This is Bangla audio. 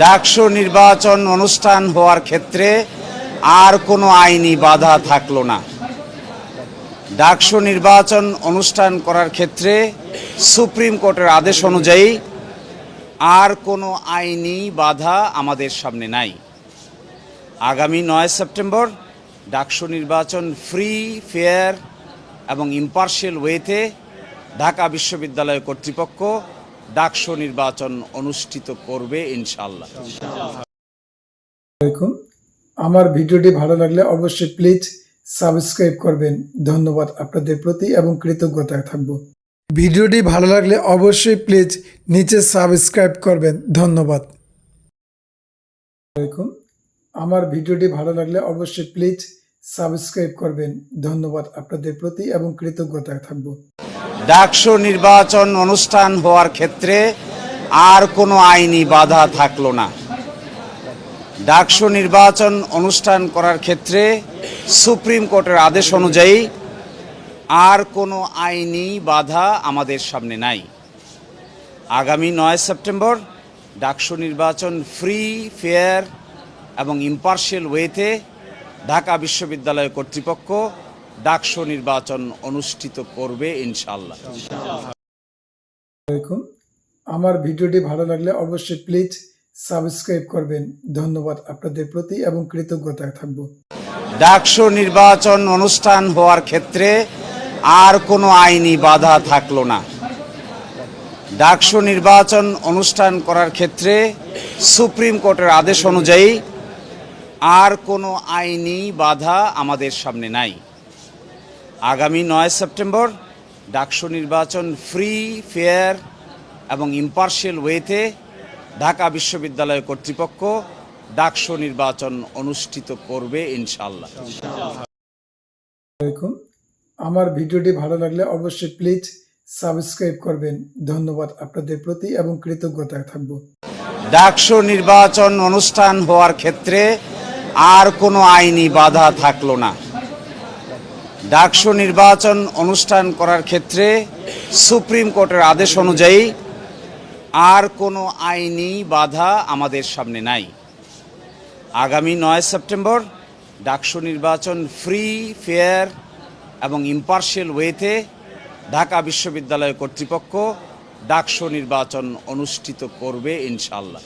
ডাকসু নির্বাচন অনুষ্ঠান হওয়ার ক্ষেত্রে আর কোনো আইনি বাধা থাকলো না। ডাকসু নির্বাচন অনুষ্ঠান করার ক্ষেত্রে সুপ্রিম কোর্টের আদেশ অনুযায়ী আর কোনো আইনি বাধা আমাদের সামনে নাই। আগামী 9 সেপ্টেম্বর ডাকসু নির্বাচন ফ্রি, ফেয়ার এবং ইম্পার্শিয়াল ওয়েতে ঢাকা বিশ্ববিদ্যালয় কর্তৃপক্ষ ডাকসু নির্বাচন অনুষ্ঠিত করবে ইনশাআল্লাহ। আমার ভিডিওটি ভালো লাগলে অবশ্যই প্লিজ সাবস্ক্রাইব করবেন। ধন্যবাদ আপনাদের প্রতি এবং কৃতজ্ঞতা থাকব। ভিডিওটি ভালো লাগলে অবশ্যই প্লিজ নিচে সাবস্ক্রাইব করবেন। ধন্যবাদ। আমার ভিডিওটি ভালো লাগলে অবশ্যই প্লিজ সাবস্ক্রাইব করবেন। ধন্যবাদ আপনাদের প্রতি এবং কৃতজ্ঞতা থাকব। ডাকসু নির্বাচন অনুষ্ঠান হওয়ার ক্ষেত্রে আর কোনো আইনি বাধা থাকলো না। ডাকসু নির্বাচন অনুষ্ঠান করার ক্ষেত্রে সুপ্রিম কোর্টের আদেশ অনুযায়ী আর কোনো আইনি বাধা আমাদের সামনে নাই। আগামী 9 সেপ্টেম্বর ডাকসু নির্বাচন ফ্রি, ফেয়ার এবং ইম্পার্শিয়াল ওয়েতে ঢাকা বিশ্ববিদ্যালয় কর্তৃপক্ষ ডাকসু নির্বাচন অনুষ্ঠিত করবে ইনশাআল্লাহ। আমার ভিডিওটি ভালো লাগলে অবশ্যই প্লিজ সাবস্ক্রাইব করবেন। ধন্যবাদ আপনাদের প্রতি এবং কৃতজ্ঞতা থাকব। ডাকসু নির্বাচন অনুষ্ঠান হওয়ার ক্ষেত্রে আর কোনো আইনি বাধা থাকলো না। ডাকসু নির্বাচন অনুষ্ঠান করার ক্ষেত্রে সুপ্রিম কোর্টের আদেশ অনুযায়ী আর কোনো আইনি বাধা আমাদের সামনে নাই। আগামী 9 সেপ্টেম্বর ডাকসু নির্বাচন ফ্রি, ফেয়ার এবং ইম্পার্শিয়াল ওয়েতে ঢাকা বিশ্ববিদ্যালয় কর্তৃপক্ষ ডাকসু নির্বাচন অনুষ্ঠিত করবে ইনশাআল্লাহ। আমার ভিডিওটি ভালো লাগলে অবশ্যই প্লিজ সাবস্ক্রাইব করবেন। ধন্যবাদ আপনাদের প্রতি এবং কৃতজ্ঞতা থাকব। ডাকসু নির্বাচন অনুষ্ঠান হওয়ার ক্ষেত্রে আর কোনো আইনি বাধা থাকলো না। ডাকসু নির্বাচন অনুষ্ঠান করার ক্ষেত্রে সুপ্রিম কোর্টের আদেশ অনুযায়ী আর কোনো আইনি বাধা আমাদের সামনে নাই। আগামী 9 সেপ্টেম্বর ডাকসু নির্বাচন ফ্রি, ফেয়ার এবং ইম্পার্শিয়াল ওয়েতে ঢাকা বিশ্ববিদ্যালয় কর্তৃপক্ষ ডাকসু নির্বাচন অনুষ্ঠিত করবে ইনশাআল্লাহ।